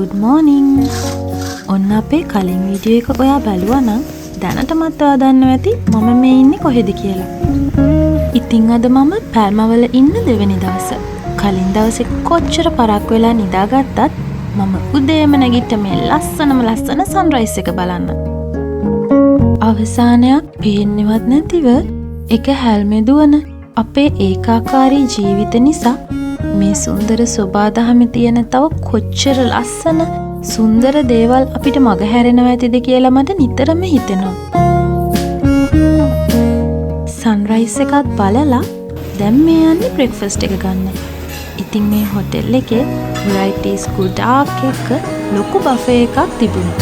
good morning. ඔන්න අපේ කලින් වීඩියෝ එක ඔයා බැලුවා නම් දැනටමත් ඔයා දන්නවා ඇති මම මේ ඉන්නේ කොහෙද කියලා. ඉතින් අද මම පැල්මවල ඉන්න දෙවෙනි දවස. කලින් දවසේ කොච්චර පරක් වෙලා නිදාගත්තත් මම උදේම නැගිට මේ ලස්සන සන්රයිස් එක බලන්න. අවසානයක් පේන්නේවත් නැතිව එක හැල්මේ දුවන අපේ ඒකාකාරී ජීවිත නිසා මේ සුන්දර සෝබාදහමේ තියෙන තව කොච්චර ලස්සන සුන්දර දේවල් අපිට මග හැරෙනවා ඇතිද කියලා මට නිතරම හිතෙනවා. සන්රයිස් එකත් බලලා දැන් මේ යන්නේ බ්‍රෙක්ෆාස්ට් එක ගන්න. ඉතින් මේ හොටෙල් එකේ varieties ගොඩාක් එක්ක ලොකු බෆේ එකක් තිබුණා.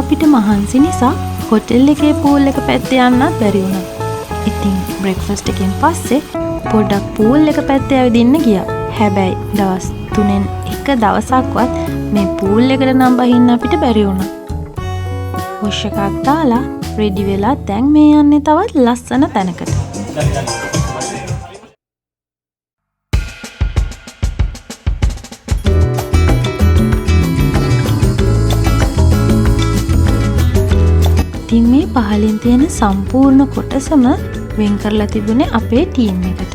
අපිට මහන්සි නිසා හොටෙල් එකේ පූල් එක පැත්තේ යන්නත් බැරි වුණා. ඉතින් බ්‍රෙක්ෆාස්ට් එකෙන් පස්සේ පොඩ්ඩක් පූල් එක පැත්තේ ඇවිදින්න ගියා. හැබැයි දවස් 3න් එක දවසක්වත් මේ පූල් එකට නම් බහින්න අපිට බැරි වුණා. වොෂ් එකක් දාලා රෙඩි වෙලා දැන් මේ යන්නේ තවත් ලස්සන තැනකට. ඉතින් මේ පහලින් තියෙන සම්පූර්ණ කොටසම වෙන් කරලා තිබුණේ අපේ ටීම් එකට.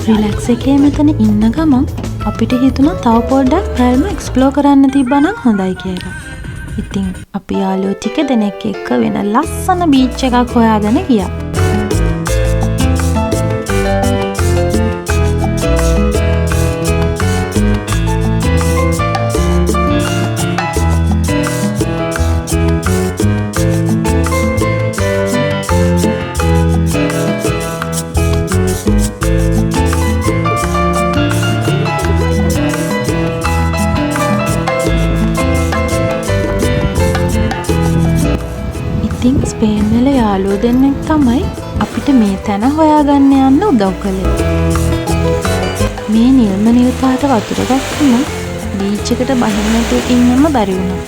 රිලැක්ස් එකේ මෙතන ඉන්න ගමන් අපිට හිතුණා තව පොඩ්ඩක් පැල්ම එක්ස්ප්ලෝර් කරන්න තිබ්බනම් හොඳයි කියලා. ඉතින් අපි යාළුවෝ ටික දෙනෙක් එක්ක වෙන ලස්සන බීච් එකක් හොයාගෙන ගියා. ඉතින් ස්පේන් වල යාළුවෝ දෙන්නෙක් තමයි අපිට මේ තැන හොයාගන්න යන්න උදව් කළේ. මේ නිල් පාට වතුර ගත්තම බීච් එකට බහින්න නැතුව ඉන්නම බැරි වුණා.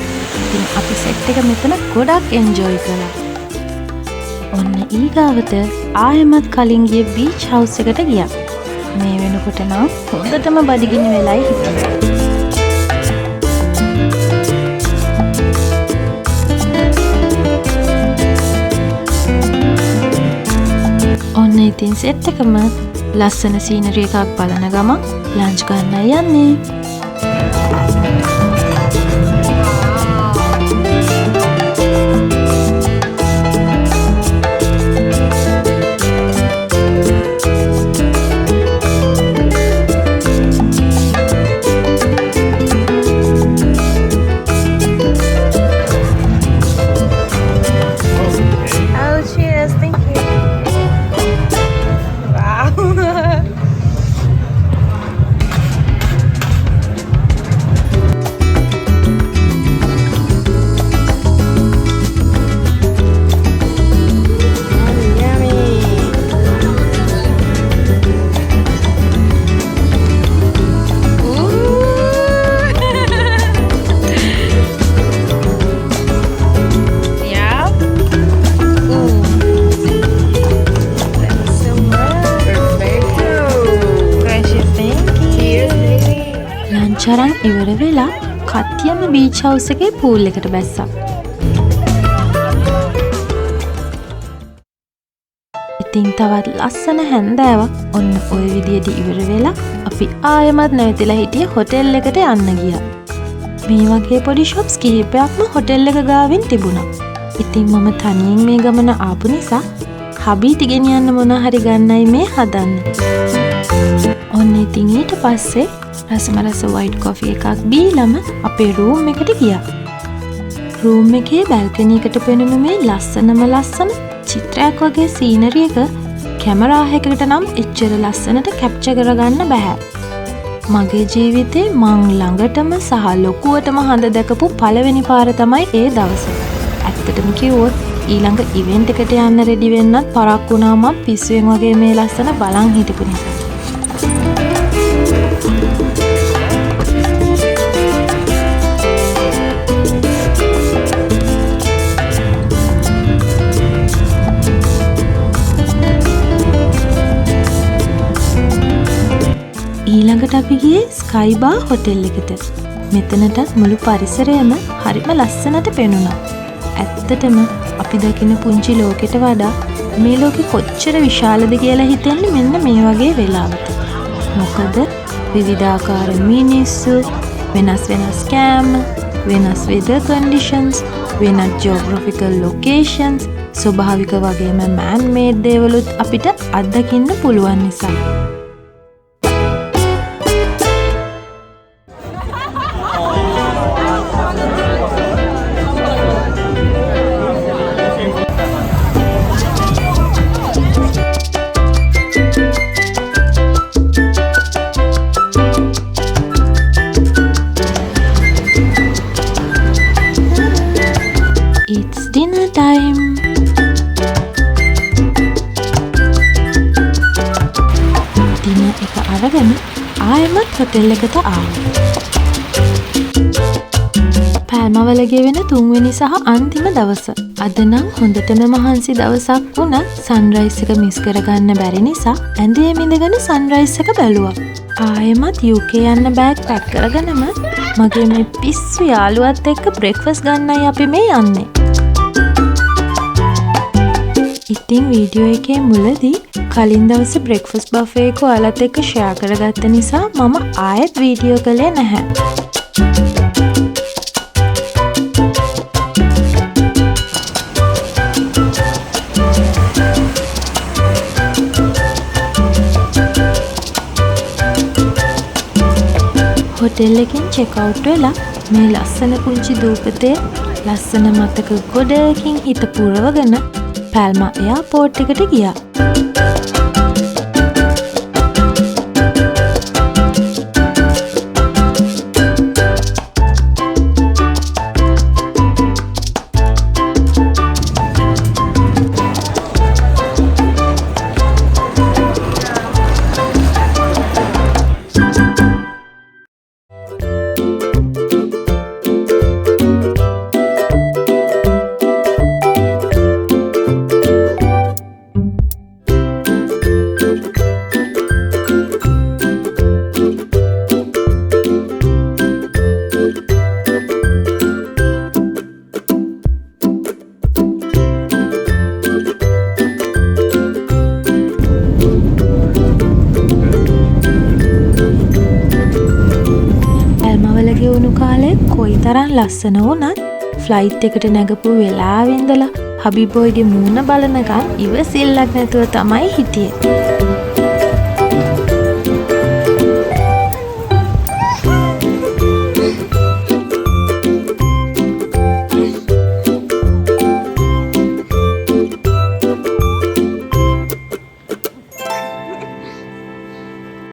ඉතින් අපි සෙට් එක මෙතන ගොඩක් එන්ජොයි කළා. ඔන්න ඊගාවට ආයෙමත් කලින් ගිය බීච් හවුස් එකට ගියා. මේ වෙනකොට නම් හොඳටම බඩගිනි වෙලයි හිටියේ. ඔන්න ඉතින් සෙට් එකම ලස්සන සීනරි එකක් බලන ගමන් ලන්ච් ගන්නයි යන්නේ. ඉවර වෙලා කට්ටියම බීච් හවුස් එකේ පූල් එකට බැස්සා. ඉතින් තවත් ලස්සන හැන්දෑවක් ඔන්න ওই විදියට ඉවර වෙලා අපි ආයෙමත් නැවතිලා හිටිය හොටෙල් එකට යන්න ගියා. මේ වගේ පොඩි ෂොප්ස් කිහිපයක්ම හොටෙල් එක ගාවින් තිබුණා. ඉතින් මම තනියෙන් මේ ගමන ආපු නිසා හබීට ගෙනියන්න මොන හරි ගන්නයි මේ හදන්නේ. ඔන්න ඉතින් ඊට පස්සේ රසමරස වයිට් කොෆි එකක් බීලම අපේ රූම් එකට ගියා. රූම් එකේ බැල්කනි එකට පෙනුණු මේ ලස්සන චිත්‍රයක් වගේ සීනරි එක කැමරා එකකට නම් එච්චර ලස්සනට කැප්චර් කරගන්න බෑ. මගේ ජීවිතේ මං ළඟටම සහ ලොකුවටම හඳ දැකපු පළවෙනි පාර තමයි ඒ දවස. ඇත්තටම කිව්වොත් ඊළඟ ඉවෙන්ට් එකට යන්න රෙඩි වෙන්නත් පරක්කු වුණා මම පිස්සුවෙන් වගේ මේ ලස්සන බලන් හිටපු නිසා. ඊළඟට අපි ගියේ ස්කයි බාර් හොටෙල් එකට. මෙතනටත් මුළු පරිසරයම හරිම ලස්සනට පෙනුණා. ඇත්තටම අපි දකින පුංචි ලෝකෙට වඩා මේ ලෝකෙ කොච්චර විශාලද කියලා හිතෙන්නේ මෙන්න මේ වගේ වෙලාවට. මොකද විවිධාකාර මිනිස්සු, වෙනස් කෑම, වෙනස් weather conditions, වෙනත් geographical locations, ස්වභාවික වගේම man made දේවලුත් අපිට අත්දකින්න පුළුවන් නිසා. ආයෙමත් හොටෙල් එකට ආවා. පැල්මවල ගෙවෙන 3 වෙනි සහ අන්තිම දවස. අද නම් හොඳටම මහන්සි දවසක් වුණත් සන්රයිස් එක මිස් කරගන්න බැරි නිසා ඇඳේ මිදගෙන සන්රයිස් එක බැලුවා. ආයෙමත් UK යන්න බෑග් පැක් කරගෙනම මගේ මේ පිස්සු යාළුවත් එක්ක බ්‍රෙක්ෆාස්ට් ගන්නයි අපි මේ යන්නේ. ඉතින් වීඩියෝ එකේ මුලදී කලින් දවසේ බ්‍රෙක්ෆාස්ට් බෆේ එක ඔයාලත් එක්ක ෂෙයා කරගත්ත නිසා මම ආයෙත් වීඩියෝ කළේ නැහැ. හොටෙල් එකෙන් චෙක් අවුට් වෙලා මේ ලස්සන පුංචි දූපතේ ලස්සන මතක ගොඩකින් හිත පුරවගෙන පැල්මා එයාපෝට් එකට ගියා. කොයි තරම් ලස්සන වුණත් ෆ්ලයිට් එකට නැගපු වෙලාවෙ ඉඳලා හබි බොයිගේ මූණ බලනකන් ඉවසිල්ලක් නැතුව තමයි හිටියේ.